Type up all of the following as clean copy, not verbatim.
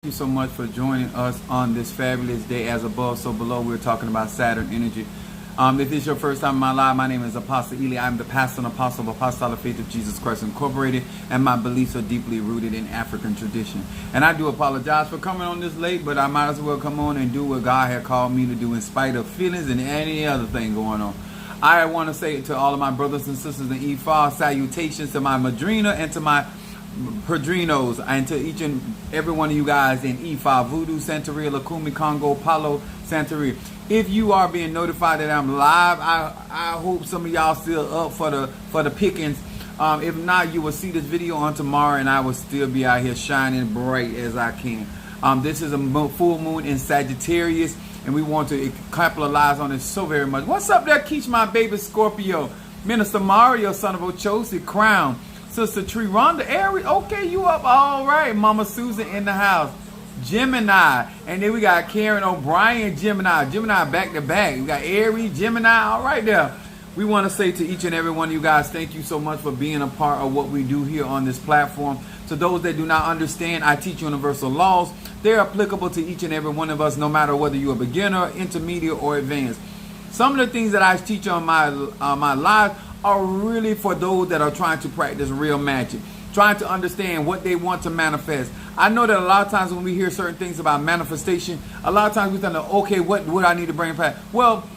Thank you so much for joining us on this fabulous day. As above, so below. We're talking about Saturn energy. If this is your first time in my life, my name is Apostle Ely. I'm the pastor and apostle of Apostolic Faith of Jesus Christ Incorporated, and my beliefs are deeply rooted in African tradition. And I do apologize for coming on this late, but I might as well come on and do what God had called me to do in spite of feelings and any other thing going on. I want to say to all of my brothers and sisters in Ifa, salutations to my Madrina and to my Padrinos, and to each and every one of you guys in Ifa, Voodoo, Santeria, Lukumi, Congo, Palo, Santeria. If you are being notified that I'm live, I hope some of y'all still up for the pickings. If not, you will see this video on tomorrow, and I will still be out here shining bright as I can. This is a full moon in Sagittarius, and we want to capitalize on it so very much. What's up there, Keach, my baby Scorpio? Minister Mario, son of Ochosi, Crown. Sister Tree Rhonda Aries, okay, you up all right. Mama Susan in the house. Gemini, and then we got Karen O'Brien, Gemini back to back. We got Aries, Gemini, all right there. We want to say to each and every one of you guys, thank you so much for being a part of what we do here on this platform. To those that do not understand, I teach universal laws. They're applicable to each and every one of us, no matter whether you're a beginner, intermediate, or advanced. Some of the things that I teach on my live are really for those that are trying to practice real magic, trying to understand what they want to manifest. I know that a lot of times when we hear certain things about manifestation, a lot of times we think, okay, what would I need to bring back? Well,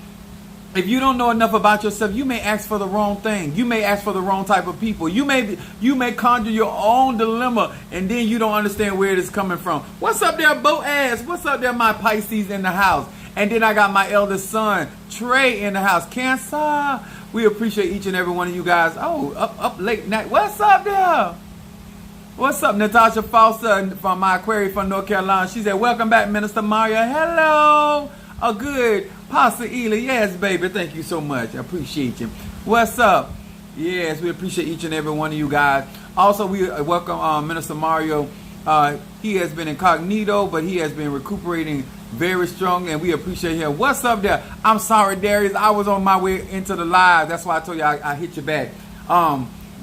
if you don't know enough about yourself, you may ask for the wrong thing. You may ask for the wrong type of people. You may conjure your own dilemma, and then you don't understand where it is coming from. What's up there, Boaz? What's up there, my Pisces in the house? And then I got my eldest son, Trey, in the house. Cancer. We appreciate each and every one of you guys. Oh, up late night. What's up there? What's up, Natasha Foster from my Aquarius from North Carolina? She said, welcome back, Minister Mario. Hello. Oh, good. Pastor Ely. Yes, baby. Thank you so much. I appreciate you. What's up? Yes, we appreciate each and every one of you guys. Also, we welcome Minister Mario. He has been incognito, but he has been recuperating very strong, and we appreciate him. What's up there? I'm sorry, Darius. I was on my way into the live. That's why I told you I hit you back.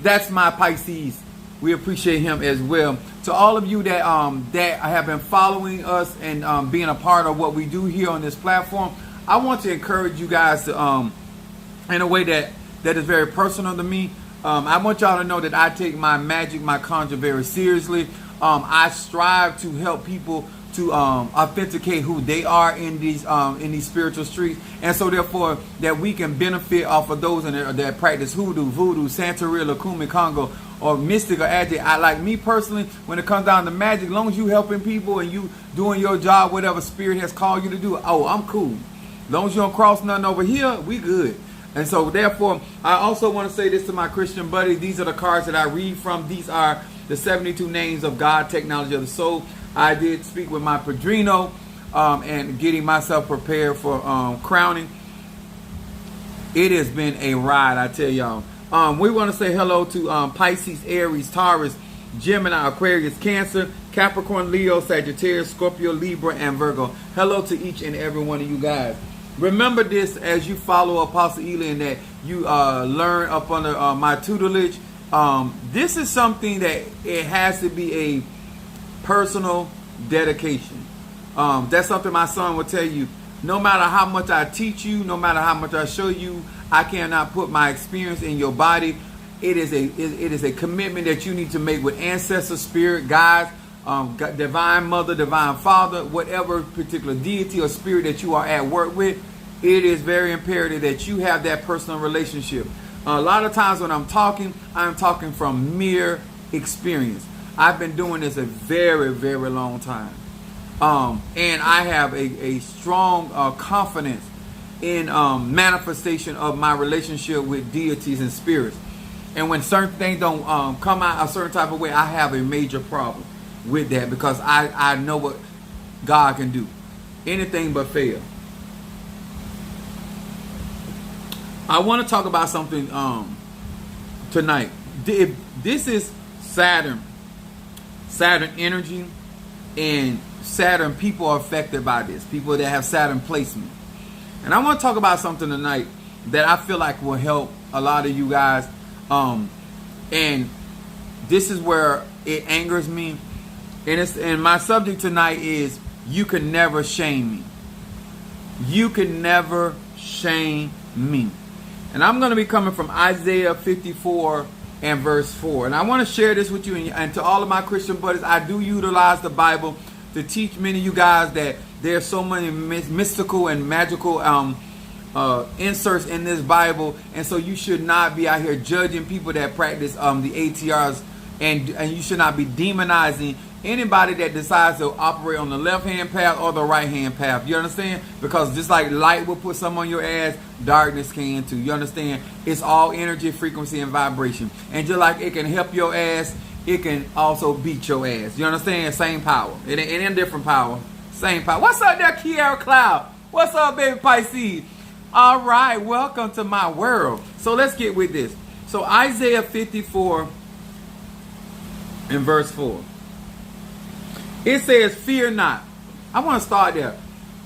That's my Pisces. We appreciate him as well. To all of you that have been following us and being a part of what we do here on this platform, I want to encourage you guys to, in a way that is very personal to me. I want y'all to know that I take my magic, my conjure very seriously. I strive to help people to authenticate who they are in these spiritual streets, and so therefore that we can benefit off of those that practice hoodoo, voodoo, Santeria, Lukumi, Congo, or mystic or agile. I like me personally, when it comes down to magic, as long as you helping people and you doing your job, whatever spirit has called you to do, oh, I'm cool. As long as you don't cross nothing over here, we good. And so therefore, I also want to say this to my Christian buddies. These are the cards that I read from. These are the 72 names of God, technology of the soul. I did speak with my Padrino and getting myself prepared for crowning. It has been a ride, I tell y'all. We want to say hello to Pisces, Aries, Taurus, Gemini, Aquarius, Cancer, Capricorn, Leo, Sagittarius, Scorpio, Libra, and Virgo. Hello to each and every one of you guys. Remember this as you follow Apostle Ely, and that you learn up under my tutelage. This is something that it has to be a personal dedication. That's something my son will tell you. No matter how much I teach you, no matter how much I show you, I cannot put my experience in your body. It is a commitment that you need to make with ancestor, spirit, guides, divine mother, divine father, whatever particular deity or spirit that you are at work with. It is very imperative that you have that personal relationship. A lot of times when I'm talking from mere experience. I've been doing this a very, very long time. And I have a strong confidence in manifestation of my relationship with deities and spirits. And when certain things don't come out a certain type of way, I have a major problem with that, because I know what God can do. Anything but fail. I want to talk about something tonight. This is Saturn energy, and Saturn people are affected by this. People that have Saturn placement. And I want to talk about something tonight that I feel like will help a lot of you guys. And this is where it angers me And my subject tonight is, you can never shame me. You can never shame me. And I'm going to be coming from Isaiah 54 and verse 4. And I want to share this with you, and to all of my Christian buddies. I do utilize the Bible to teach many of you guys that there's so many mystical and magical inserts in this Bible, and so you should not be out here judging people that practice the ATRs, and you should not be demonizing anybody that decides to operate on the left-hand path or the right-hand path. You understand? Because just like light will put some on your ass, darkness can too. You understand? It's all energy, frequency, and vibration. And just like it can help your ass, it can also beat your ass. You understand? Same power. It ain't different power. Same power. What's up there, Kiara Cloud? What's up, baby Pisces? All right, welcome to my world. So let's get with this. So Isaiah 54 and verse 4. It says, fear not. I want to start there.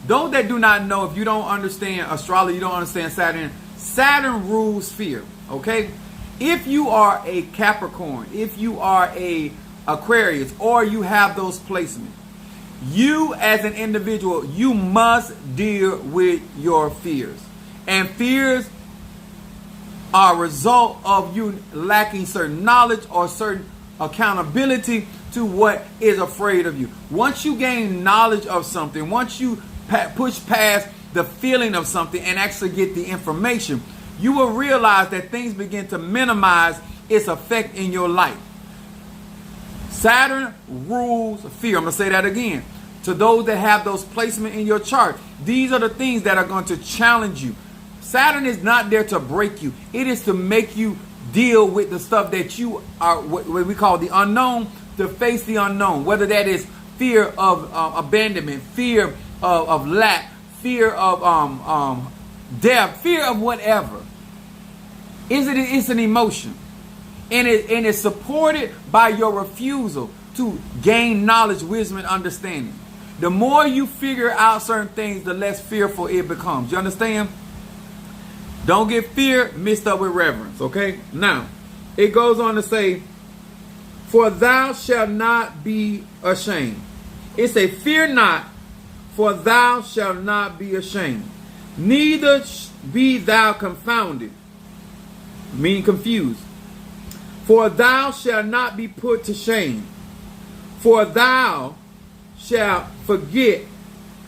Those that do not know, if you don't understand astrology, you don't understand Saturn. Saturn rules fear, okay? If you are a Capricorn, if you are a Aquarius, or you have those placements, you as an individual, you must deal with your fears. And fears are a result of you lacking certain knowledge or certain accountability to what is afraid of you. Once you gain knowledge of something, once you push past the feeling of something and actually get the information, you will realize that things begin to minimize its effect in your life. Saturn rules fear. I'm going to say that again. To those that have those placements in your chart, these are the things that are going to challenge you. Saturn is not there to break you. It is to make you deal with the stuff that you are, what we call the unknown, to face the unknown, whether that is fear of abandonment, fear of lack, fear of death, fear of whatever. It's an emotion, and it's supported by your refusal to gain knowledge, wisdom, and understanding. The more you figure out certain things, the less fearful it becomes. You understand? Don't get fear mixed up with reverence, okay? Now, it goes on to say, for thou shalt not be ashamed. It say, fear not, for thou shalt not be ashamed. Neither be thou confounded, meaning confused. For thou shalt not be put to shame. For thou shalt forget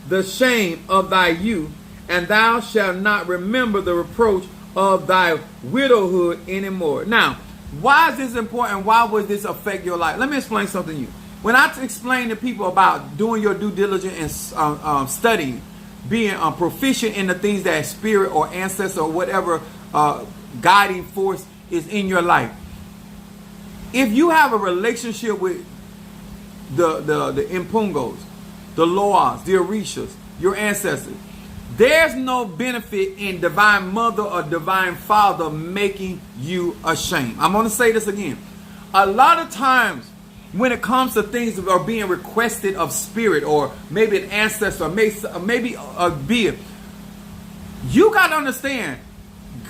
the shame of thy youth, and thou shalt not remember the reproach of thy widowhood anymore. Now, why is this important? Why would this affect your life? Let me explain something to you. When I explain to people about doing your due diligence and studying, being proficient in the things that spirit or ancestor or whatever guiding force is in your life, if you have a relationship with the Impungos, the Loas, the Orishas, your ancestors, there's no benefit in divine mother or divine father making you ashamed. I'm going to say this again. A lot of times when it comes to things that are being requested of spirit or maybe an ancestor or maybe a being, you got to understand,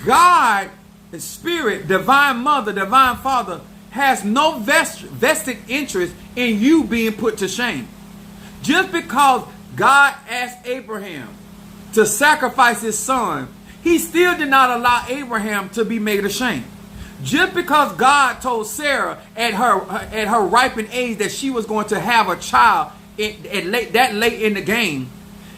God, spirit, divine mother, divine father has no vested interest in you being put to shame. Just because God asked Abraham to sacrifice his son, he still did not allow Abraham to be made ashamed. Just because God told Sarah at her ripened age that she was going to have a child that late in the game,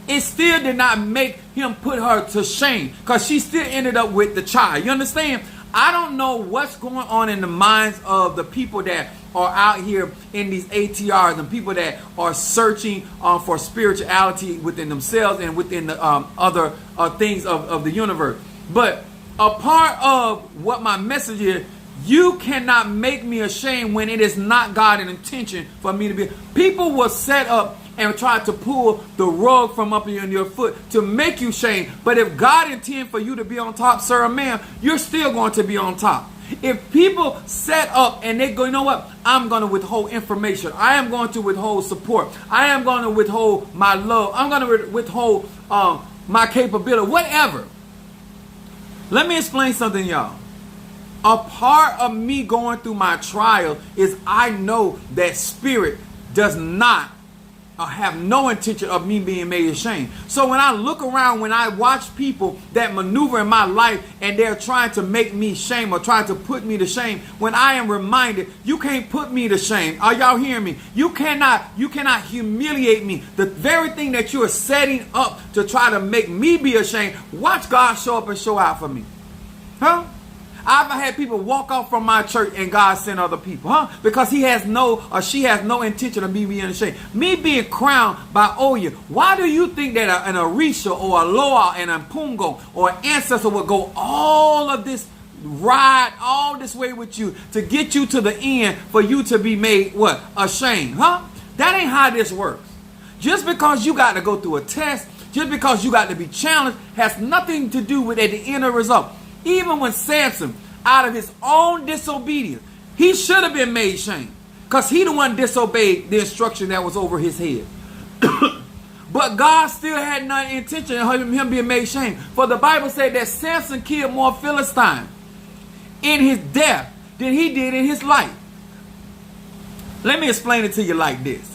it still did not make him put her to shame, because she still ended up with the child. You understand? I don't know what's going on in the minds of the people that are out here in these ATRs and people that are searching for spirituality within themselves and within the other things of the universe. But a part of what my message is, you cannot make me ashamed when it is not God's intention for me to be. People will set up and try to pull the rug from up in your foot to make you shame. But if God intends for you to be on top, sir or ma'am, you're still going to be on top. If people set up and they go, you know what, I'm going to withhold information, I am going to withhold support, I am going to withhold my love, I'm going to withhold my capability, whatever. Let me explain something, y'all. A part of me going through my trial is I know that spirit, does not have no intention of me being made ashamed. So when I look around, when I watch people that maneuver in my life and they're trying to make me shame or trying to put me to shame, when I am reminded, you can't put me to shame. Are y'all hearing me? You cannot humiliate me. The very thing that you are setting up to try to make me be ashamed, watch God show up and show out for me. Huh? I've had people walk off from my church and God sent other people, because he has no or she has no intention of me being ashamed. Me being crowned by Oya. Why do you think that an Orisha or a Loa and a Pungo or an ancestor would go all of this, ride all this way with you to get you to the end for you to be made what? Ashamed, That ain't how this works. Just because you got to go through a test, just because you got to be challenged, has nothing to do with at the end of the result. Even when Samson, out of his own disobedience, he should have been made shame, because he the one disobeyed the instruction that was over his head. But God still had no intention of him being made shame. For the Bible said that Samson killed more Philistines in his death than he did in his life. Let me explain it to you like this.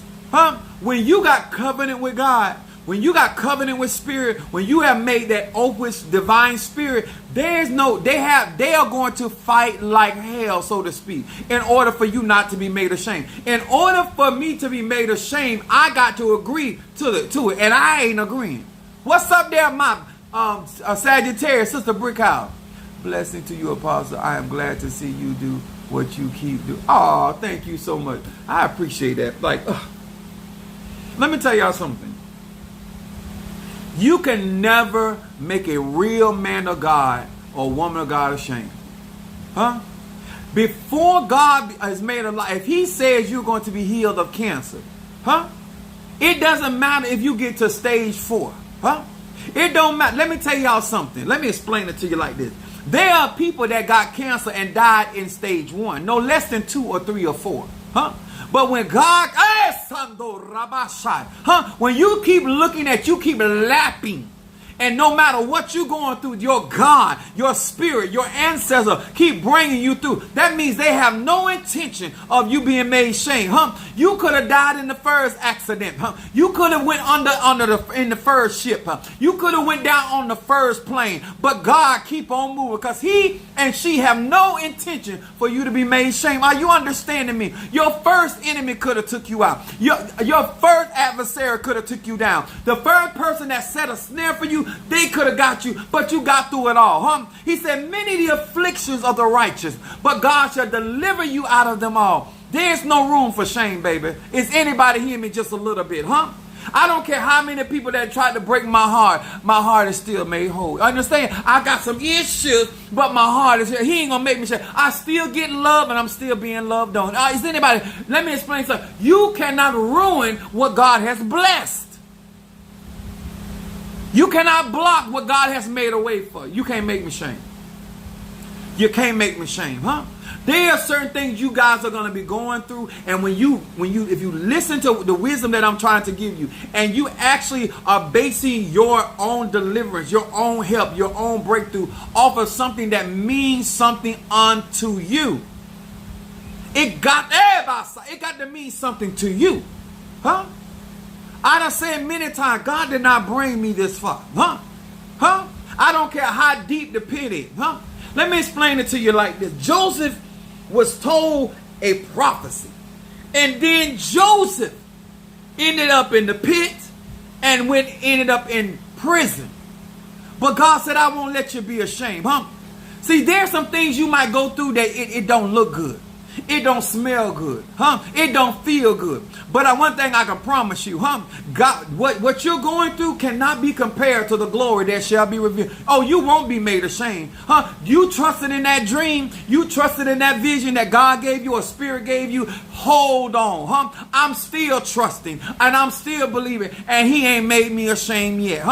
When you got covenant with God, when you got covenant with spirit, when you have made that oath with divine spirit, they are going to fight like hell, so to speak, in order for you not to be made ashamed. In order for me to be made ashamed, I got to agree to it, and I ain't agreeing. What's up there, my Sagittarius, Sister Brickhouse? Blessing to you, Apostle. I am glad to see you do what you keep doing. Oh, thank you so much. I appreciate that. Let me tell y'all something. You can never make a real man of God or woman of God ashamed. Before God has made a life, if he says you're going to be healed of cancer, it doesn't matter if you get to stage 4. It don't matter. Let me tell y'all something. Let me explain it to you like this. There are people that got cancer and died in stage 1, no less than 2 or 3 or 4. But when God, when you keep looking at, you keep lapping, and no matter what you're going through, your God, your spirit, your ancestor keep bringing you through. That means they have no intention of you being made shame. You could have died in the first accident. You could have went in the first ship. You could have went down on the first plane. But God keep on moving, because he and she have no intention for you to be made shame. Are you understanding me? Your first enemy could have took you out. Your first adversary could have took you down. The first person that set a snare for you, they could have got you, but you got through it all. He said, many the afflictions of the righteous, but God shall deliver you out of them all. There's no room for shame, baby. Is anybody hearing me just a little bit, I don't care how many people that tried to break my heart is still made whole. Understand? I got some issues, but my heart is here. He ain't gonna make me shame. I still get love, and I'm still being loved on. Is anybody? Let me explain something. You cannot ruin what God has blessed. You cannot block what God has made a way for. You can't make me shame. You can't make me shame, There are certain things you guys are going to be going through, and if you listen to the wisdom that I'm trying to give you, and you actually are basing your own deliverance, your own help, your own breakthrough off of something that means something unto you, it got to mean something to you, I done said many times, God did not bring me this far. I don't care how deep the pit is. Let me explain it to you like this. Joseph was told a prophecy. And then Joseph ended up in the pit and ended up in prison. But God said, I won't let you be ashamed. See, there's some things you might go through that it don't look good. It don't smell good. It don't feel good. But one thing I can promise you, God, what you're going through cannot be compared to the glory that shall be revealed. Oh, you won't be made ashamed. You trusted in that dream. You trusted in that vision that God gave you or Spirit gave you. Hold on. I'm still trusting and I'm still believing, and He ain't made me ashamed yet.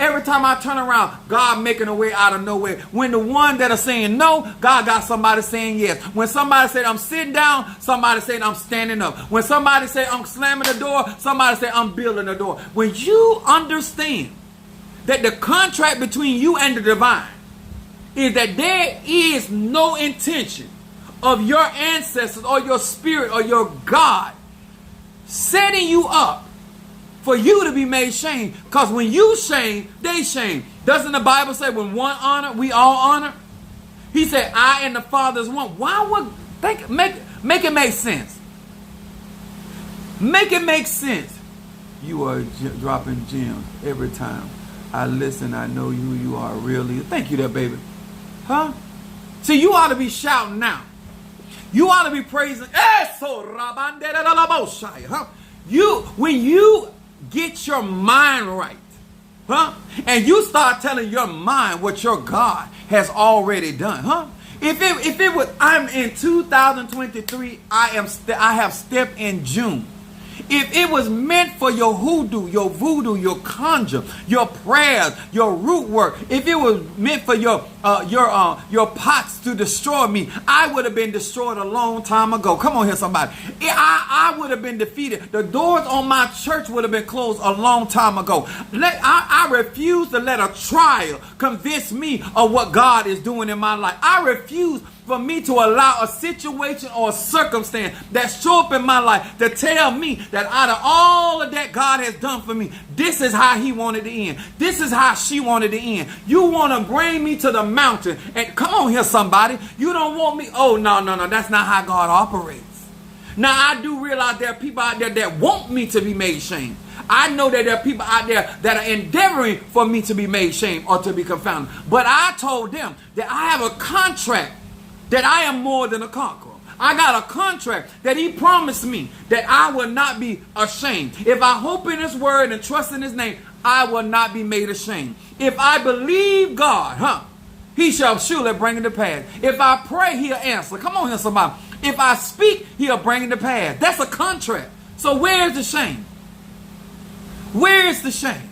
Every time I turn around, God making a way out of nowhere. When the one that are saying no, God got somebody saying yes. When somebody said I'm sitting down, somebody said I'm standing up. When somebody said I'm slamming the door, somebody said I'm building the door. When you understand that the contract between you and the divine is that there is no intention of your ancestors or your spirit or your God setting you up for you to be made shame. Because when you shame, they shame. Doesn't the Bible say when one honor, we all honor? He said, I and the Father is one. Why would make it make sense? Make it make sense. You are dropping gems every time. I listen, I know who you are really. Thank you there, baby. Huh? See, you ought to be shouting now. You ought to be praising. When you get your mind right, huh? And you start telling your mind what your God has already done, huh? If it was, I'm in 2023, I have stepped in June. If it was meant for your hoodoo, your voodoo, your conjure, your prayers, your root work, if it was meant for your pots to destroy me, I would have been destroyed a long time ago. Come on here, somebody. I would have been defeated. The doors on my church would have been closed a long time ago. I refuse to let a trial convince me of what God is doing in my life. I refuse for me to allow a situation or a circumstance that show up in my life to tell me that out of all of that God has done for me, this is how he wanted to end. This is how she wanted to end. You want to bring me to the mountain and come on here, somebody. You don't want me. Oh, no. That's not how God operates. Now, I do realize there are people out there that want me to be made shame. I know that there are people out there that are endeavoring for me to be made shame or to be confounded. But I told them that I have a contract that I am more than a conqueror. I got a contract that he promised me that I will not be ashamed. If I hope in his word and trust in his name, I will not be made ashamed. If I believe God, he shall surely bring it to pass. If I pray, he'll answer. Come on here, somebody. If I speak, he'll bring it to pass. That's a contract. So where's the shame? Where is the shame?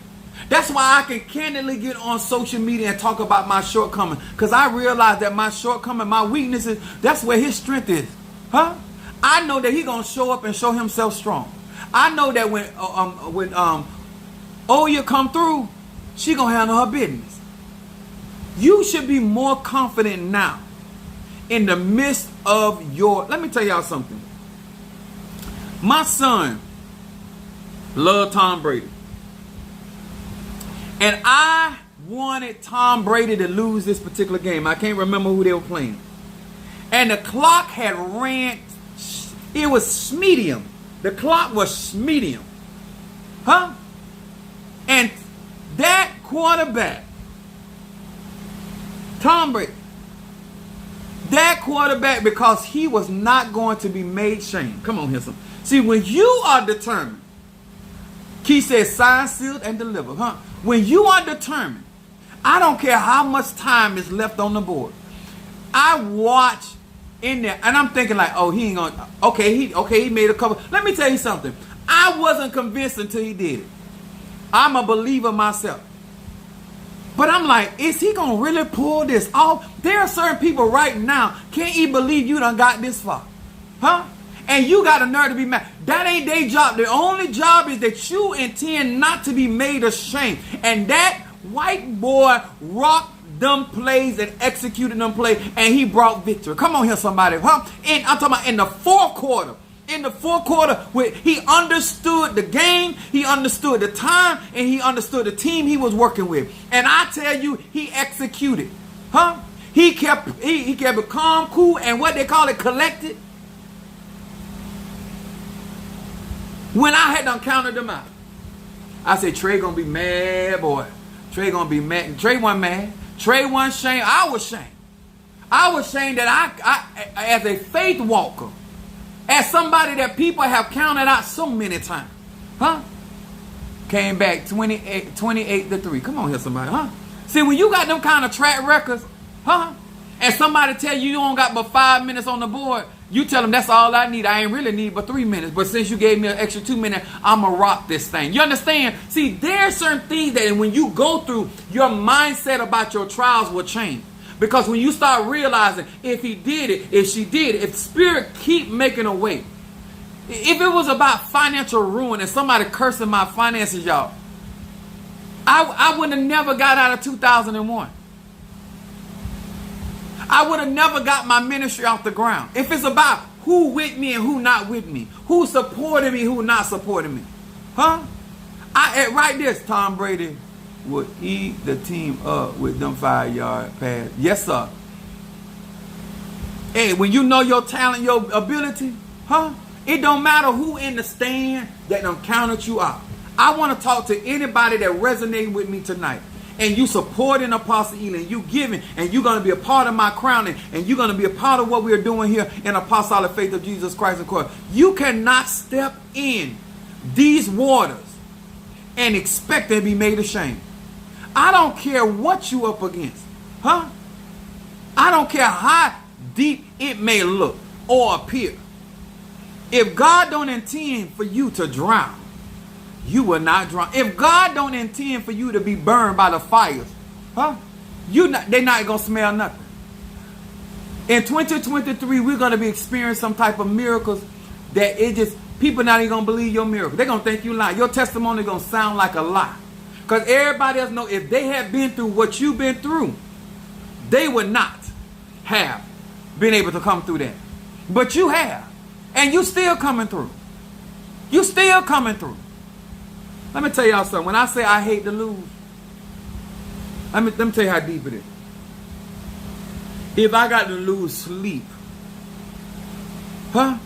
That's why I can candidly get on social media and talk about my shortcomings. Because I realize that my shortcoming, my weaknesses, that's where his strength is. Huh? I know that he's going to show up and show himself strong. I know that when Oya come through, she going to handle her business. You should be more confident now in the midst of your... Let me tell y'all something. My son loved Tom Brady. And I wanted Tom Brady to lose this particular game. I can't remember who they were playing. And the clock had ran. It was medium. The clock was medium. Huh? And that quarterback, Tom Brady, that quarterback, because he was not going to be made shame. Come on here, son. See, when you are determined, Keith says, sign, sealed, and delivered. Huh? When you are determined, I don't care how much time is left on the board. I watch in there, and I'm thinking like, oh, he ain't gonna. He made a couple. Let me tell you something. I wasn't convinced until he did it. I'm a believer myself. But I'm like, is he gonna really pull this off? There are certain people right now can't even believe you done got this far, huh? And you got a nerve to be mad. That ain't their job. The only job is that you intend not to be made ashamed. And that white boy rocked them plays and executed them plays, and he brought victory. Come on here, somebody. Huh? I'm talking about in the fourth quarter. In the fourth quarter, where he understood the game, he understood the time, and he understood the team he was working with. And I tell you, he executed. Huh? He kept it calm, cool, and what they call it, collected. When I had done counted them out, I said, Trey gonna be mad, boy. Trey gonna be mad. Trey wasn't mad. Trey wasn't shamed. I was shamed. I was shamed that I as a faith walker, as somebody that people have counted out so many times, huh? Came back 28-3. Come on here, somebody, huh? See, when you got them kind of track records, huh? And somebody tell you don't got but 5 minutes on the board, you tell them that's all I need. I ain't really need but 3 minutes. But since you gave me an extra 2 minutes, I'm going to rock this thing. You understand? See, there are certain things that when you go through, your mindset about your trials will change. Because when you start realizing if he did it, if she did it, if Spirit keep making a way. If it was about financial ruin and somebody cursing my finances, y'all, I would have never got out of 2001. I would have never got my ministry off the ground. If it's about who with me and who not with me, who supporting me, who not supporting me. Huh? Right there, Tom Brady would eat the team up with them 5-yard pass. Yes, sir. Hey, when you know your talent, your ability, it don't matter who in the stand that done counted you out. I want to talk to anybody that resonates with me tonight. And you supporting Apostle Ely, and you giving, and you're going to be a part of my crowning, and you're going to be a part of what we're doing here in Apostolic Faith of Jesus Christ and Court. You cannot step in these waters and expect to be made ashamed. I don't care what you up against. I don't care how deep it may look or appear. If God don't intend for you to drown, you will not drown. If God don't intend for you to be burned by the fires, they're not going to smell nothing. In 2023, we're going to be experiencing some type of miracles that people not even going to believe your miracle. They're going to think you lie. Your testimony is going to sound like a lie. Because everybody else know if they had been through what you've been through, they would not have been able to come through that. But you have. And you still coming through. You still coming through. Let me tell y'all something. When I say I hate to lose, let me tell you how deep it is. If I got to lose sleep, I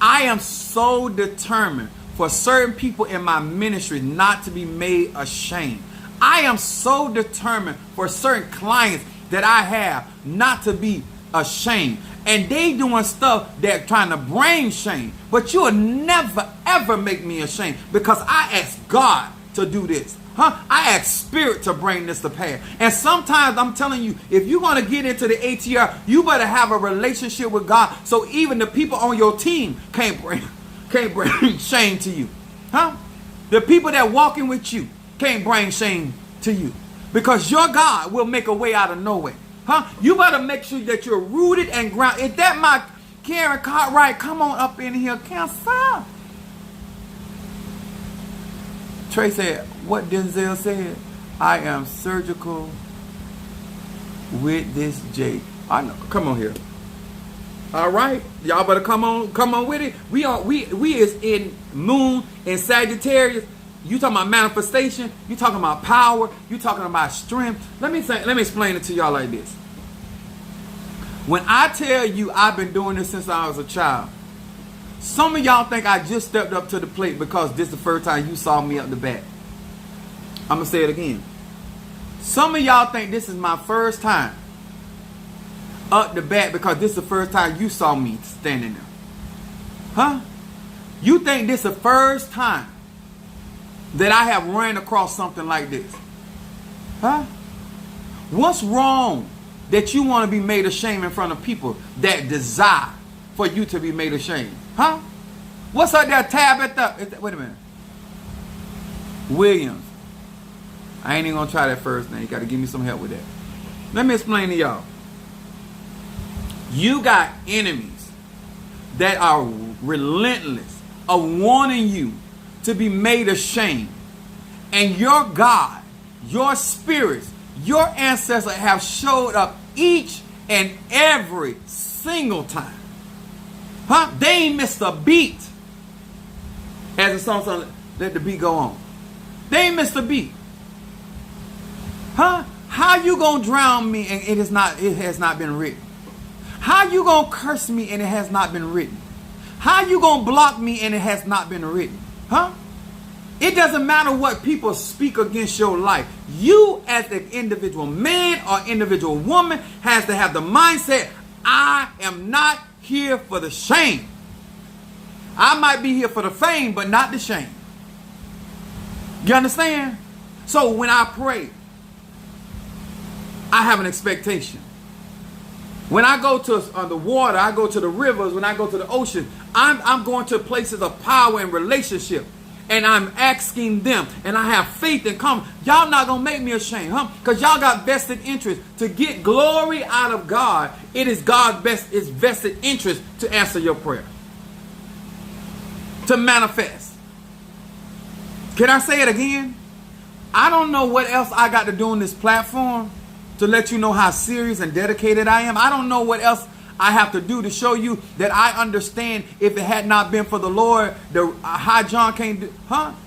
am so determined for certain people in my ministry not to be made ashamed. I am so determined for certain clients that I have not to be ashamed. And they doing stuff that trying to bring shame. But you'll never ever make me ashamed, because I asked God to do this. I asked Spirit to bring this to pass. And sometimes I'm telling you, if you're going to get into the ATR, you better have a relationship with God, so even the people on your team can't bring shame to you. The people that walking with you can't bring shame to you, because your God will make a way out of no way. You better make sure that you're rooted and grounded. Is that my Karen Cartwright? Come on up in here, Cancer. Trey said, what Denzel said, I am surgical with this Jake. I know. Come on here. All right, y'all better come on with it. We is in Moon in Sagittarius. You talking about manifestation? You talking about power? You talking about strength? Let me explain it to y'all like this. When I tell you I've been doing this since I was a child, some of y'all think I just stepped up to the plate because this is the first time you saw me up the bat. I'm going to say it again. Some of y'all think this is my first time up the bat because this is the first time you saw me standing there. You think this is the first time that I have ran across something like this? What's wrong that you want to be made ashamed in front of people that desire for you to be made ashamed? What's up there, Tabitha? Wait a minute. Williams. I ain't even going to try that first name. You got to give me some help with that. Let me explain to y'all. You got enemies that are relentless of wanting you to be made ashamed. And your God, your spirits, your ancestors have showed up each and every single time. They ain't missed a beat. As the song, let the beat go on. They ain't missed a beat. How you gonna drown me and it has not been written? How you gonna curse me and it has not been written? How you gonna block me and it has not been written? It doesn't matter what people speak against your life. You as an individual man or individual woman has to have the mindset, I am not here for the shame. I might be here for the fame, but not the shame. You understand? So when I pray, I have an expectation. When I go to the water, I go to the rivers, when I go to the ocean, I'm going to places of power and relationship. And I'm asking them, and I have faith and confidence. Y'all not going to make me ashamed, because y'all got vested interest. To get glory out of God, it is God's vested interest to answer your prayer. To manifest. Can I say it again? I don't know what else I got to do on this platform to let you know how serious and dedicated I am. I don't know what else I have to do to show you that I understand if it had not been for the Lord, the high John can't do,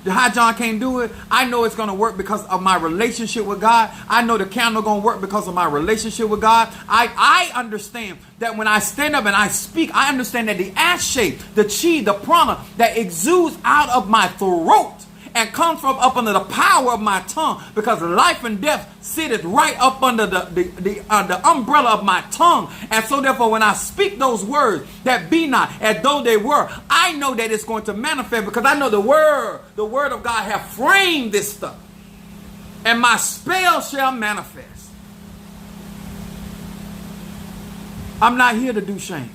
the high John can't do it. I know it's going to work because of my relationship with God. I know the candle going to work because of my relationship with God. I understand that when I stand up and I speak, I understand that the ash shape, the chi, the prana that exudes out of my throat and comes from up under the power of my tongue, because life and death sitteth right up under the umbrella of my tongue. And so therefore, when I speak those words that be not as though they were, I know that it's going to manifest, because I know the word of God have framed this stuff, and my spell shall manifest. I'm not here to do shame.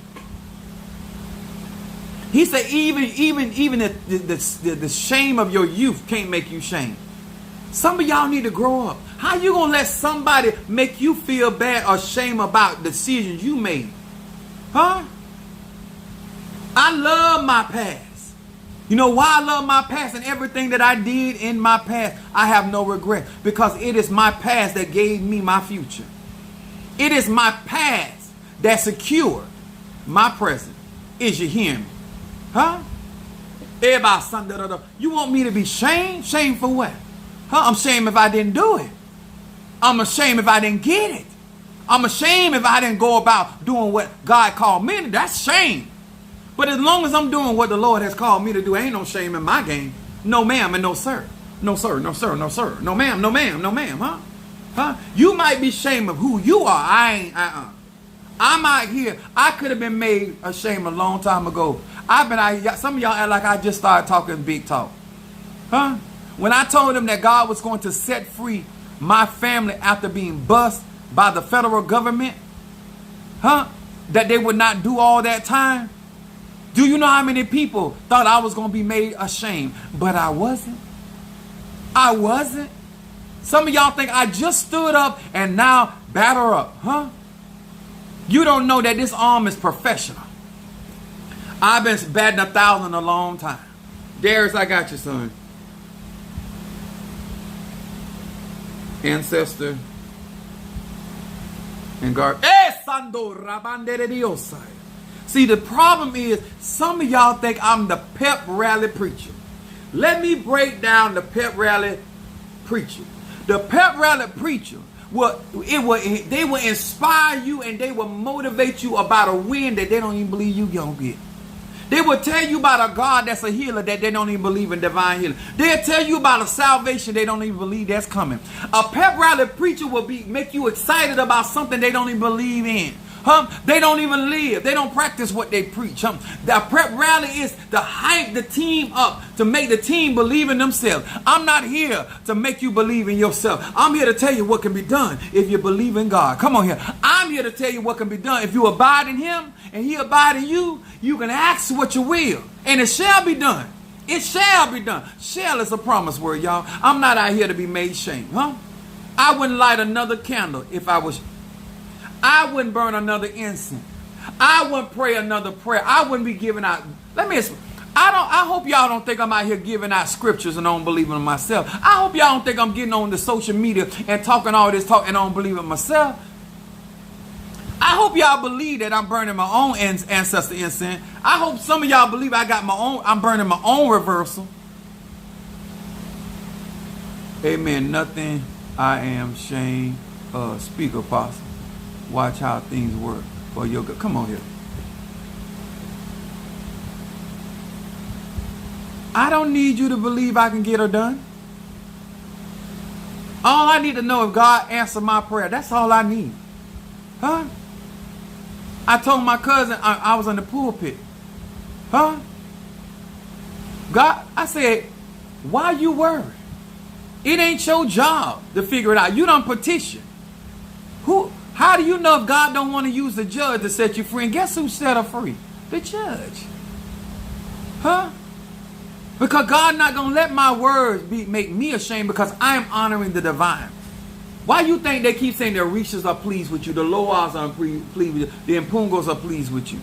He said, even the shame of your youth can't make you shame. Some of y'all need to grow up. How you gonna let somebody make you feel bad or shame about decisions you made? I love my past. You know why I love my past and everything that I did in my past? I have no regret, because it is my past that gave me my future. It is my past that secured my present. Is you hearing me? You want me to be shamed? Shamed for what? I'm ashamed if I didn't do it. I'm ashamed if I didn't get it. I'm ashamed if I didn't go about doing what God called me to. That's shame. But as long as I'm doing what the Lord has called me to do, ain't no shame in my game. No ma'am and no sir. No sir, no sir, no sir. No ma'am, no ma'am, no ma'am, You might be ashamed of who you are. I'm out here. I could have been made ashamed a long time ago. Some of y'all act like I just started talking big talk. When I told them that God was going to set free my family after being bust by the federal government, that they would not do all that time. Do you know how many people thought I was going to be made ashamed? But I wasn't. I wasn't. Some of y'all think I just stood up and now batter up, You don't know that this arm is professional. I've been batting 1,000 a long time. Darius, I got you, son. Ancestor and guard. See, the problem is some of y'all think I'm the pep rally preacher. Let me break down the pep rally preacher. The pep rally preacher, they will inspire you and they will motivate you about a win that they don't even believe you gonna get. They will tell you about a God that's a healer that they don't even believe in divine healing. They'll tell you about a salvation they don't even believe that's coming. A pep rally preacher will make you excited about something they don't even believe in. They don't even live. They don't practice what they preach. The prep rally is to hype the team up, to make the team believe in themselves. I'm not here to make you believe in yourself. I'm here to tell you what can be done if you believe in God. Come on here. I'm here to tell you what can be done. If you abide in Him and He abide in you, you can ask what you will, and it shall be done. It shall be done. Shall is a promise word, y'all. I'm not out here to be made shame. I wouldn't light another candle if I was. I wouldn't burn another incense. I wouldn't pray another prayer. I wouldn't be giving out. I hope y'all don't think I'm out here giving out scriptures and don't believe in myself. I hope y'all don't think I'm getting on the social media and talking all this talk and don't believe in myself. I hope y'all believe that I'm burning my own ancestor incense. I hope some of y'all believe I'm burning my own reversal. Amen. Nothing I am ashamed of. Speak, apostle. Watch how things work for your good. Come on here. I don't need you to believe I can get her done. All I need to know if God answered my prayer. That's all I need. I told my cousin I was in the pulpit. God, I said, why you worried? It ain't your job to figure it out. You done petition. How do you know if God don't want to use the judge to set you free? And guess who set her free? The judge. Because God not going to let my words make me ashamed, because I am honoring the divine. Why you think they keep saying the Orishas are pleased with you, the Loas are pleased with you, the Impungos are pleased with you?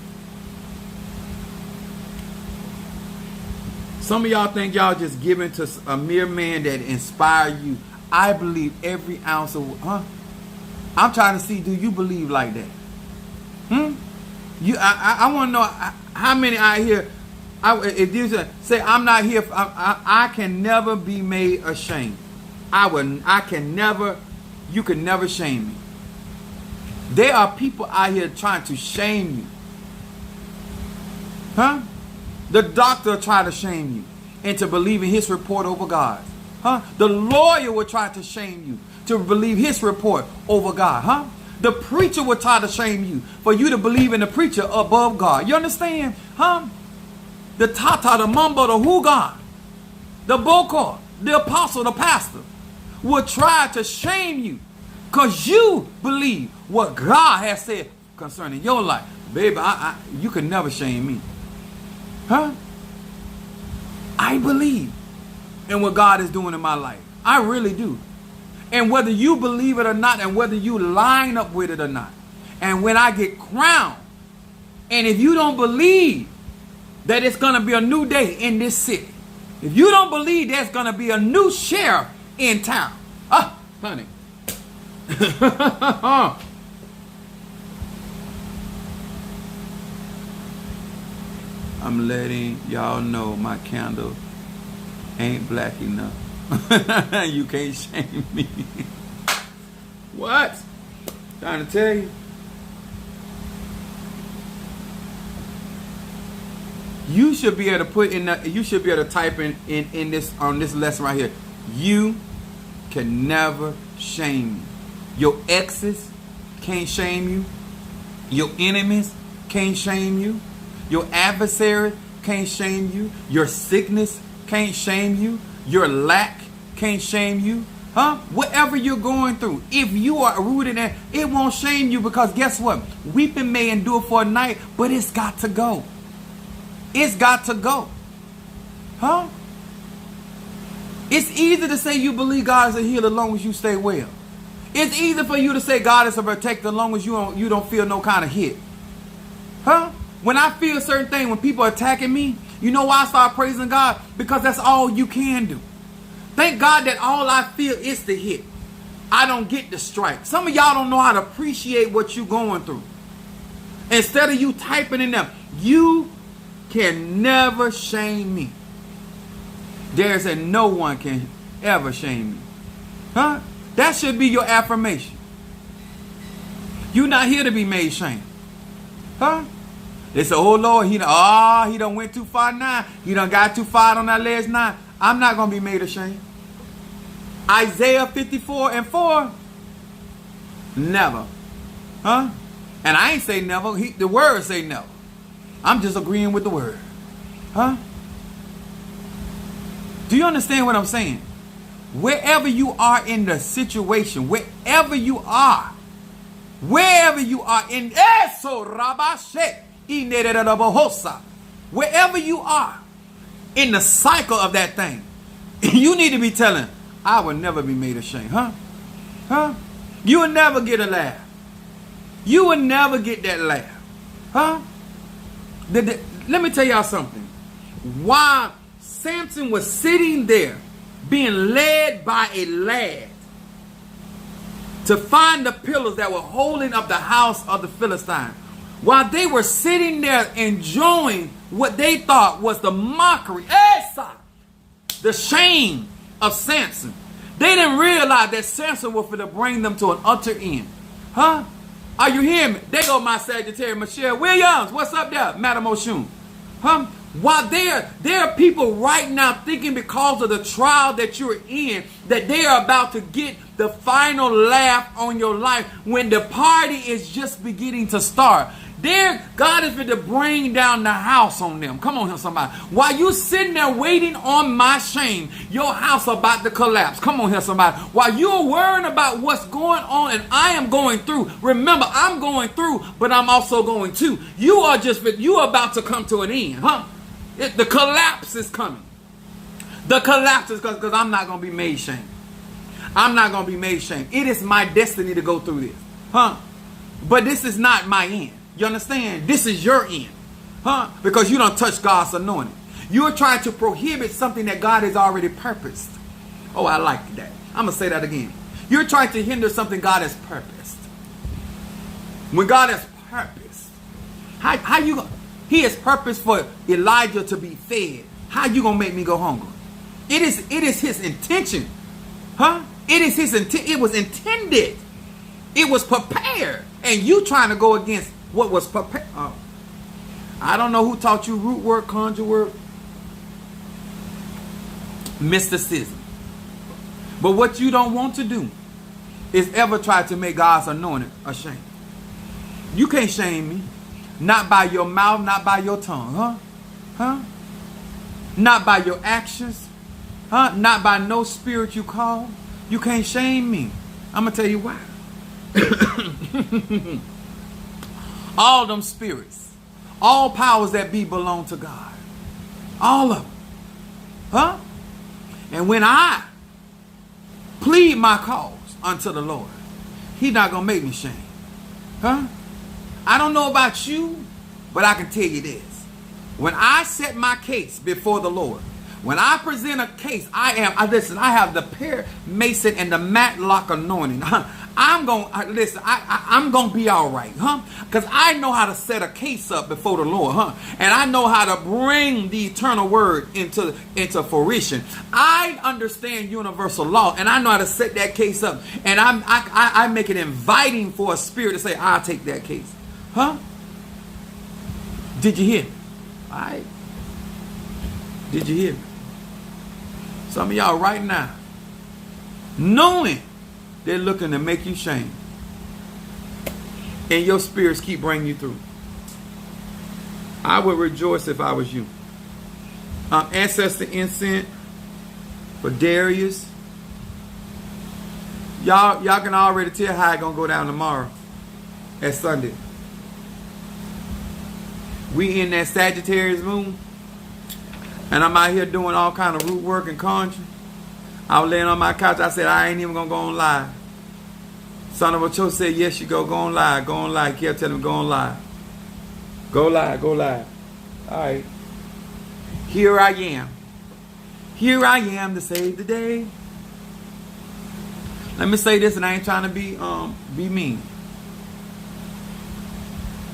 Some of y'all think y'all just giving to a mere man that inspire you. I believe every ounce of, I'm trying to see, do you believe like that? I want to know how many out here. If you say I'm not here, I can never be made ashamed. I can never. You can never shame me. There are people out here trying to shame you. Huh? The doctor tried to shame you into believing his report over God's. Huh? The lawyer will try to shame you to believe his report over God. Huh? The preacher will try to shame you for you to believe in the preacher above God. You understand? Huh? The tata, the mumbo, the who God, the boko, the apostle, the pastor will try to shame you because you believe what God has said concerning your life. Baby, you can never shame me. Huh? I believe in what God is doing in my life. I really do. And whether you believe it or not, and whether you line up with it or not, and when I get crowned, and if you don't believe that it's going to be a new day in this city, if you don't believe there's going to be a new sheriff in town, honey, I'm letting y'all know my candle ain't black enough. You can't shame me. What? Trying to tell you. You should be able to put in you should be able to type in this on this lesson right here. You can never shame me. Your exes can't shame you. Your enemies can't shame you. Your adversary can't shame you. Your sickness can't shame you. Your lack can't shame you. Huh? Whatever you're going through, if you are rooted in, it won't shame you, because guess what? Weeping may endure for a night, but it's got to go. It's got to go. Huh? It's easy to say you believe God is a healer as long as you stay well. It's easy for you to say God is a protector as long as you don't feel no kind of hit. Huh? When I feel certain things, when people are attacking me, you know why I start praising God? Because that's all you can do. Thank God that all I feel is the hit. I don't get the strike. Some of y'all don't know how to appreciate what you're going through. Instead of you typing in them, you can never shame me. Dare say no one can ever shame me. Huh? That should be your affirmation. You're not here to be made shame. Huh? They say, oh Lord, he done went too far now. He done got too far on that ledge now. I'm not going to be made ashamed. Isaiah 54:4. Never. Huh? And I ain't say never. The word say never. I'm just agreeing with the word. Huh? Do you understand what I'm saying? Wherever you are in the situation, wherever you are in wherever you are in the cycle of that thing, you need to be telling, I will never be made ashamed. Huh? Huh? You will never get a laugh. You will never get that laugh. Huh? Let me tell y'all something. While Samson was sitting there being led by a lad to find the pillars that were holding up the house of the Philistine, while they were sitting there enjoying what they thought was the mockery, the shame of Samson, they didn't realize that Samson was going to bring them to an utter end. Huh? Are you hearing me? There go my Sagittarius, Michelle Williams. What's up there, Madam Oshun? Huh? While there are people right now thinking because of the trial that you're in that they are about to get the final laugh on your life when the party is just beginning to start. God is going to bring down the house on them. Come on here, somebody. While you sitting there waiting on my shame, your house about to collapse. Come on here, somebody. While you're worrying about what's going on and I am going through, remember, I'm going through, but I'm also going to. You are about to come to an end, huh? The collapse is coming. The collapse is because I'm not going to be made shame. I'm not going to be made shame. It is my destiny to go through this, huh? But this is not my end. You understand? This is your end. Huh? Because you don't touch God's anointing. You're trying to prohibit something that God has already purposed. Oh, I like that. I'm going to say that again. You're trying to hinder something God has purposed. When God has purposed, How you going? He has purpose for Elijah to be fed. How you gonna make me go hungry? It is his intention, huh? It is his intent. It was intended. It was prepared, and you trying to go against what was prepared. I don't know who taught you root work, conjure work, mysticism. But what you don't want to do is ever try to make God's anointed ashamed. You can't shame me. Not by your mouth, not by your tongue, huh? Huh? Not by your actions, huh? Not by no spirit you call. You can't shame me. I'm going to tell you why. All them spirits, all powers that be belong to God. All of them. Huh? And when I plead my cause unto the Lord, He's not going to make me shame. Huh? I don't know about you, but I can tell you this. When I set my case before the Lord, when I present a case, I have the Pear Mason and the Matlock anointing. I'm going to be all right, huh? Because I know how to set a case up before the Lord, huh? And I know how to bring the eternal word into fruition. I understand universal law, and I know how to set that case up. And I make it inviting for a spirit to say, I'll take that case. Huh? Did you hear me? All right. Did you hear me? Some of y'all right now, knowing they're looking to make you shame, and your spirits keep bringing you through. I would rejoice if I was you. Ancestor incense for Darius. Y'all can already tell how it's going to go down tomorrow at Sunday. We in that Sagittarius moon, and I'm out here doing all kind of root work and conjuring. I was laying on my couch. I said, I ain't even going to go on live. Son of a Cho said, yes, you go on live. Go on live. Kept telling him, go on live. Go live. Go live. All right. Here I am. Here I am to save the day. Let me say this, and I ain't trying to be mean.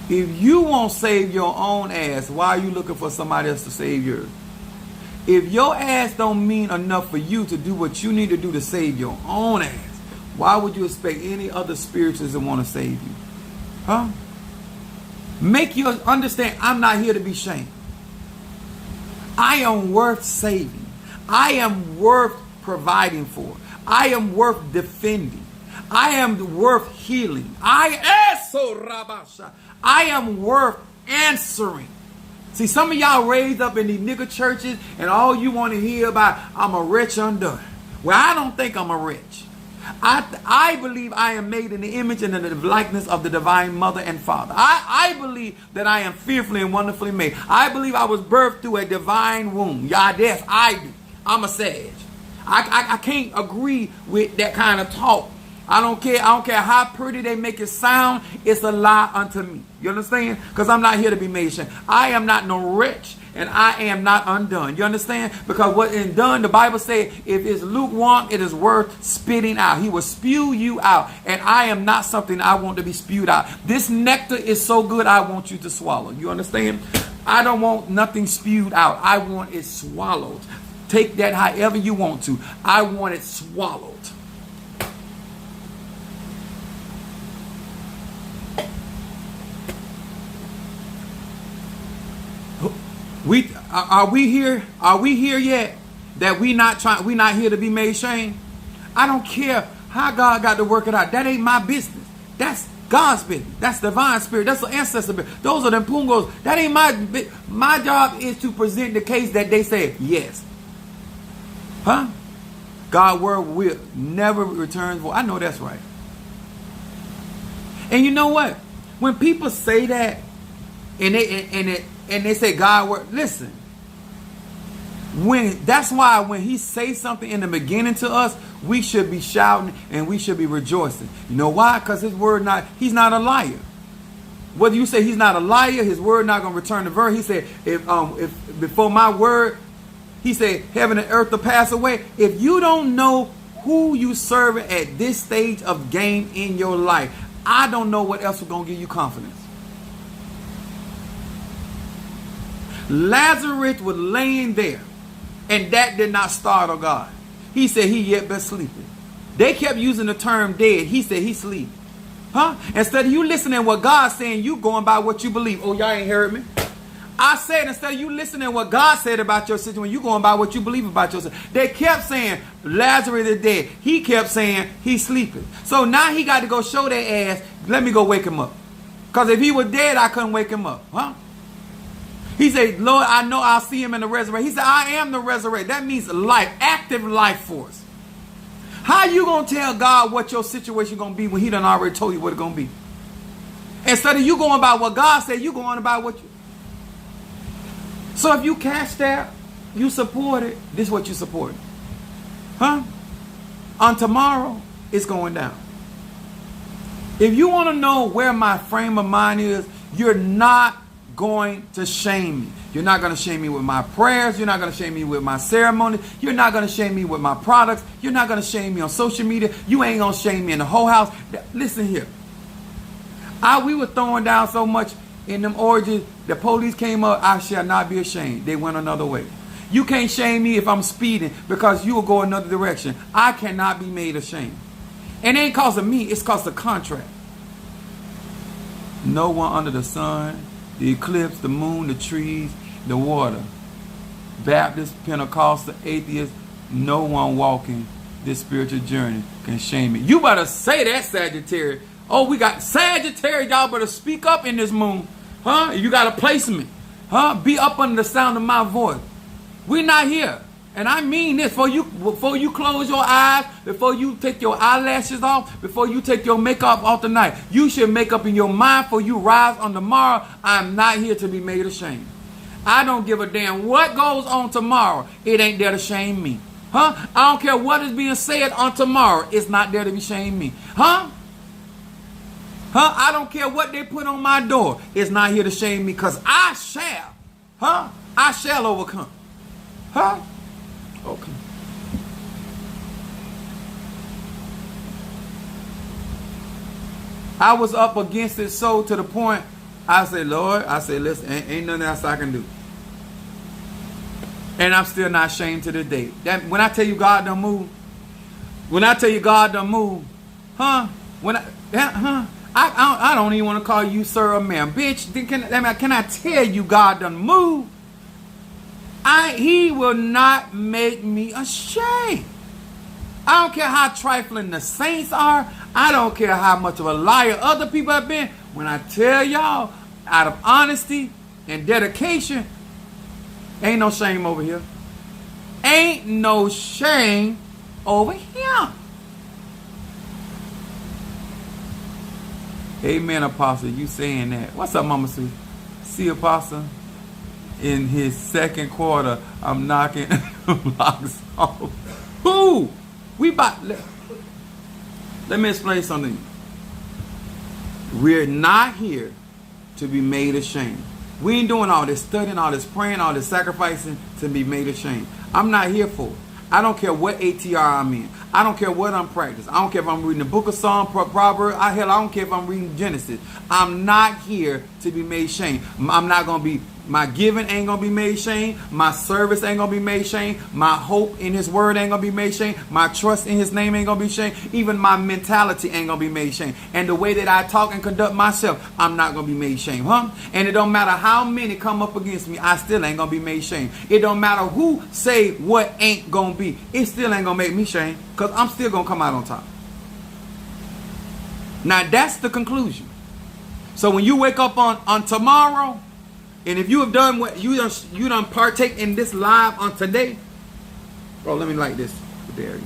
If you won't save your own ass, why are you looking for somebody else to save yours? If your ass don't mean enough for you to do what you need to do to save your own ass, why would you expect any other spiritualists to want to save you? Huh? Make you understand, I'm not here to be shamed. I am worth saving. I am worth providing for. I am worth defending. I am worth healing. I am worth answering. See, some of y'all raised up in these nigga churches, and all you want to hear about, I'm a wretch undone. Well, I don't think I'm a wretch. I believe I am made in the image and in the likeness of the divine mother and father. I believe that I am fearfully and wonderfully made. I believe I was birthed through a divine womb. Yeah, yes, I do. I'm a sage. I can't agree with that kind of talk. I don't care how pretty they make it sound. It's a lie unto me. You understand? Because I'm not here to be made shame. I am not no wretch, and I am not undone. You understand? Because what is done, the Bible says, if it's lukewarm, it is worth spitting out. He will spew you out, and I am not something I want to be spewed out. This nectar is so good, I want you to swallow. You understand? I don't want nothing spewed out. I want it swallowed. Take that however you want to. I want it swallowed. Are we here yet? That we not here to be made shame? I don't care how God got to work it out. That ain't my business. That's God's business. That's divine spirit. That's the ancestor business. Those are them pungos. That ain't my job is to present the case that they say yes. Huh? God's word will never return void. I know that's right. And you know what? When people say that, and they say God word, listen. That's why when He says something in the beginning to us, we should be shouting and we should be rejoicing. You know why? Because His word He's not a liar. Whether you say He's not a liar, His word not going to return the verse. He said, if before my word, He said, heaven and earth will pass away. If you don't know who you serving at this stage of game in your life, I don't know what else is going to give you confidence. Lazarus was laying there, and that did not startle God. He said he yet but sleeping. They kept using the term dead. He said he sleep. Huh? Instead of you listening to what God's saying, you going by what you believe. Oh, y'all ain't heard me? I said instead of you listening to what God said about your situation, you going by what you believe about yourself. They kept saying Lazarus is dead. He kept saying he's sleeping. So now he got to go show their ass, let me go wake him up. Because if he was dead, I couldn't wake him up. Huh? He said, Lord, I know I'll see him in the resurrection. He said, I am the resurrection. That means life, active life force. How you going to tell God what your situation going to be when he done already told you what it's going to be? Instead of you going by what God said, you going about what you... So if you catch that, you support it, this is what you support. Huh? On tomorrow, it's going down. If you want to know where my frame of mind is, you're not going to shame me. You're not going to shame me with my prayers. You're not going to shame me with my ceremony. You're not going to shame me with my products. You're not going to shame me on social media. You ain't going to shame me in the whole house. Listen here. We were throwing down so much in them orgies. The police came up. I shall not be ashamed. They went another way. You can't shame me if I'm speeding because you will go another direction. I cannot be made ashamed. It ain't cause of me. It's cause of contract. No one under the sun, the eclipse, the moon, the trees, the water. Baptist, Pentecostal, atheist, no one walking this spiritual journey can shame me. You better say that, Sagittarius. Oh, we got Sagittarius. Y'all better speak up in this moon. Huh? You got a placement. Huh? Be up under the sound of my voice. We're not here. And I mean this, before you close your eyes, before you take your eyelashes off, before you take your makeup off tonight, you should make up in your mind before you rise on tomorrow. I'm not here to be made ashamed. I don't give a damn what goes on tomorrow. It ain't there to shame me. Huh? I don't care what is being said on tomorrow. It's not there to be shame me. Huh? Huh? I don't care what they put on my door. It's not here to shame me because I shall. Huh? I shall overcome. Huh? Okay. I was up against it so to the point I said, Lord, listen, ain't nothing else I can do. And I'm still not ashamed to the day. That when I tell you God done move, huh? I don't even want to call you sir or ma'am. Bitch, can I tell you God done move? He will not make me ashamed. I don't care how trifling the saints are. I don't care how much of a liar other people have been. When I tell y'all, out of honesty and dedication, ain't no shame over here. Ain't no shame over here. Amen, Apostle. You saying that. What's up, Mama Sue? See, Apostle? In his second quarter, I'm knocking blocks off. Who? Let me explain something. We're not here to be made ashamed. We ain't doing all this studying, all this praying, all this sacrificing to be made ashamed. I'm not here for it. I don't care what ATR I'm in. I don't care what I'm practicing. I don't care if I'm reading the book of Psalms, Proverbs. I don't care if I'm reading Genesis. I'm not here to be made shame. I'm not going to be, my giving ain't going to be made shame. My service ain't going to be made shame. My hope in his word ain't going to be made shame. My trust in his name ain't going to be shame. Even my mentality ain't going to be made shame. And the way that I talk and conduct myself, I'm not going to be made shame. Huh? And it don't matter how many come up against me, I still ain't going to be made shame. It don't matter who say what ain't going to be. It still ain't going to make me shame. Because I'm still going to come out on top. Now that's the conclusion. So when you wake up on tomorrow, and if you have done what you done partake in this live on today, bro, let me like this. There it is.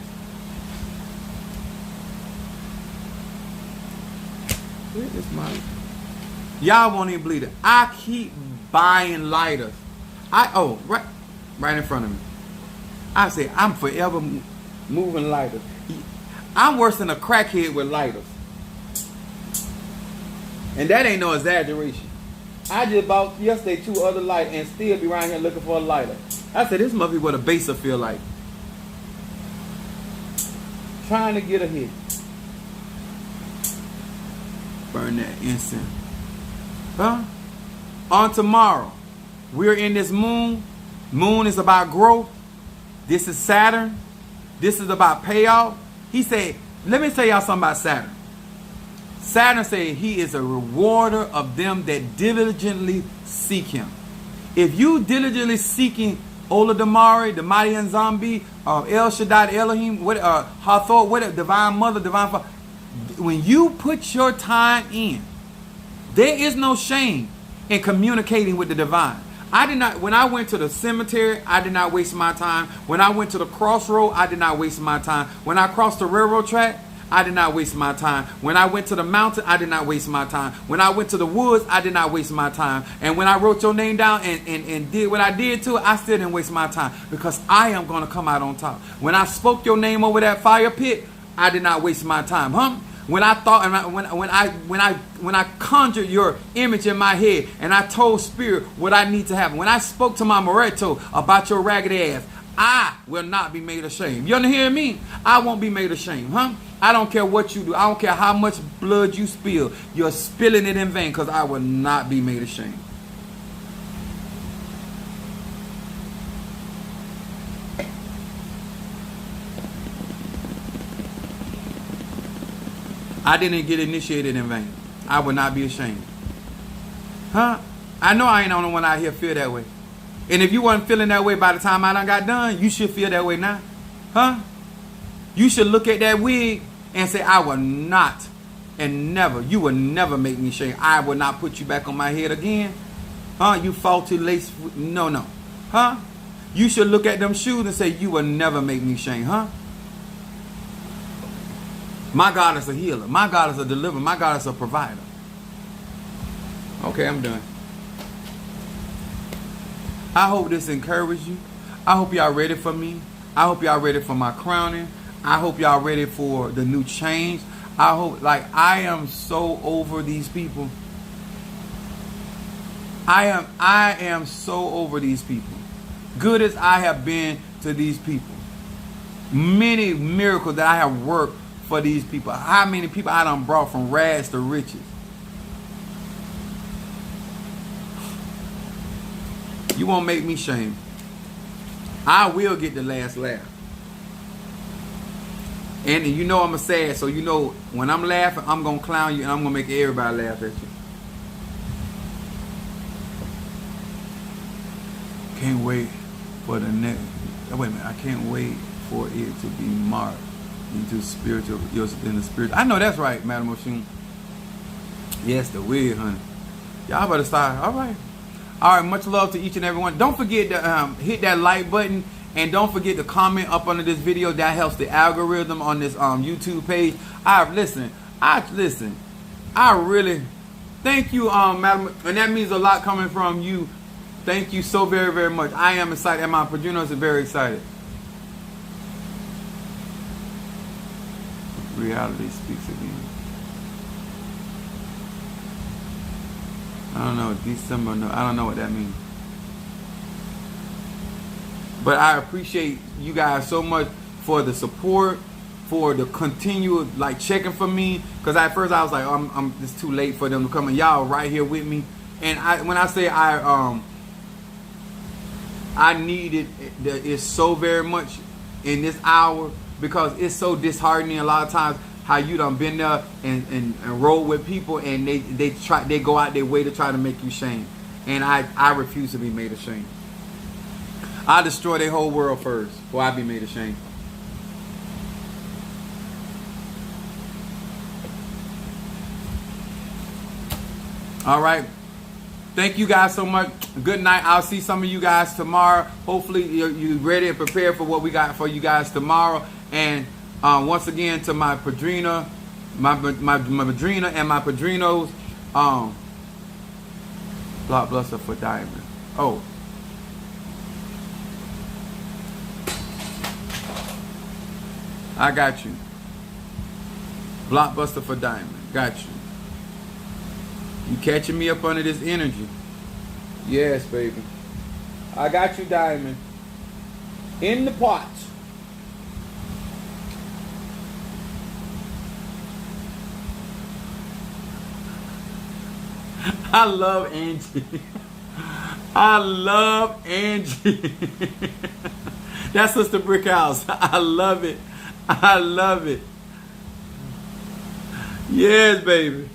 Where is my? Y'all won't even believe it. I keep buying lighters. Right in front of me. I say I'm forever moving lighters. I'm worse than a crackhead with lighters. And that ain't no exaggeration. I just bought yesterday 2 other lighters and still be around here looking for a lighter. I said, this must be what a baser feel like. Trying to get a hit. Burn that incense. Huh? On tomorrow, We're in this moon. Moon is about growth. This is Saturn. This is about payoff. He said, let me tell y'all something about Saturn. Saturn said he is a rewarder of them that diligently seek him. If you diligently seeking Ola Damari, the Mighty and Zombie, El Shaddai, Elohim, Hathor, whatever, Divine Mother, Divine Father, when you put your time in, there is no shame in communicating with the divine. When I went to the cemetery, I did not waste my time. When I went to the crossroad, I did not waste my time. When I crossed the railroad track, I did not waste my time. When I went to the mountain, I did not waste my time. When I went to the woods, I did not waste my time. And when I wrote your name down and did what I did to it, I still didn't waste my time, because I am going to come out on top. When I spoke your name over that fire pit, I did not waste my time. When I thought, when I conjured your image in my head, and I told Spirit what I need to happen, when I spoke to my Moreto about your raggedy ass, I will not be made ashamed. You understand me? I won't be made ashamed, I don't care what you do. I don't care how much blood you spill. You're spilling it in vain, because I will not be made ashamed. I didn't get initiated in vain. I will not be ashamed. I know I ain't the only one out here feel that way. And if you wasn't feeling that way by the time I done got done, you should feel that way now. You should look at that wig and say, I will not and never, you will never make me shame. I will not put you back on my head again. You faulty lace. No. You should look at them shoes and say, you will never make me shame. My God is a healer. My God is a deliverer. My God is a provider. Okay, I'm done. I hope this encouraged you. I hope y'all ready for me. I hope y'all ready for my crowning. I hope y'all ready for the new change. I am so over these people. I am so over these people. Good as I have been to these people. Many miracles that I have worked for these people. How many people I done brought from rags to riches. You won't make me shame. I will get the last laugh. And you know I'm a sad, so you know when I'm laughing, I'm going to clown you and I'm going to make everybody laugh at you. Can't wait for the next. Wait a minute. I can't wait for it to be marked into spiritual, in the spirit. I know that's right, Madam Oshun. Yes, the wig, honey. Y'all better start. All right. Much love to each and every one. Don't forget to hit that like button, and don't forget to comment up under this video. That helps the algorithm on this YouTube page. I really thank you, Madam, and that means a lot coming from you. Thank you so very, very much. I am excited, and my producers are very excited. Reality speaks again. I don't know, December, no, I don't know what that means. But I appreciate you guys so much for the support, for the continual checking for me. Because at first I was like, it's too late for them to come, and y'all right here with me. And when I say I needed it so very much in this hour, because it's so disheartening a lot of times how you done been there and roll with people, and they go out their way to try to make you shame. And I refuse to be made ashamed. I destroy their whole world first before I be made ashamed. All right. Thank you guys so much. Good night. I'll see some of you guys tomorrow. Hopefully you're ready and prepared for what we got for you guys tomorrow. And once again, to my Padrina, my Madrina and my Padrinos, Blockbuster for Diamond. Oh. I got you. Blockbuster for Diamond. Got you. You catching me up under this energy. Yes, baby. I got you, Diamond. In the pot. I love Angie. I love Angie. That's Sister Brickhouse. I love it. I love it. Yes, baby.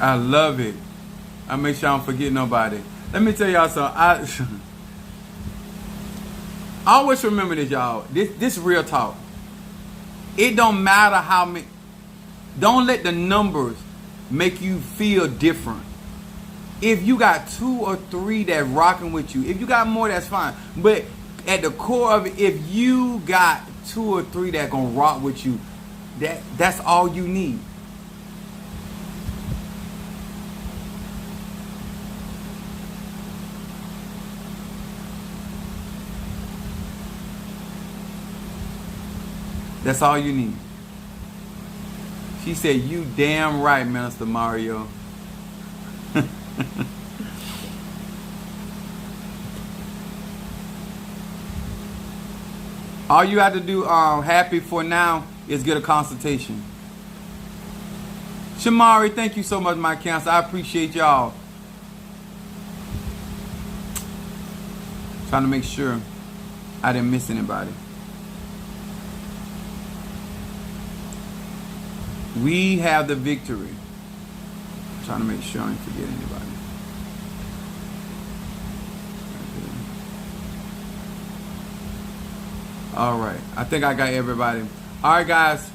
I love it. I make sure I don't forget nobody. Let me tell y'all something. I always remember this, y'all. This real talk. It don't matter how many. Don't let the numbers make you feel different. If you got 2 or 3 that rocking with you, if you got more, that's fine. But at the core of it, if you got 2 or 3 that gonna rock with you, that's all you need. That's all you need. She said, "You damn right, Minister Mario." All you have to do, happy for now, is get a consultation. Shamari, thank you so much, my cancer. I appreciate y'all. Trying to make sure I didn't miss anybody. We have the victory. Trying to make sure I didn't forget anybody. All right. I think I got everybody. All right, guys.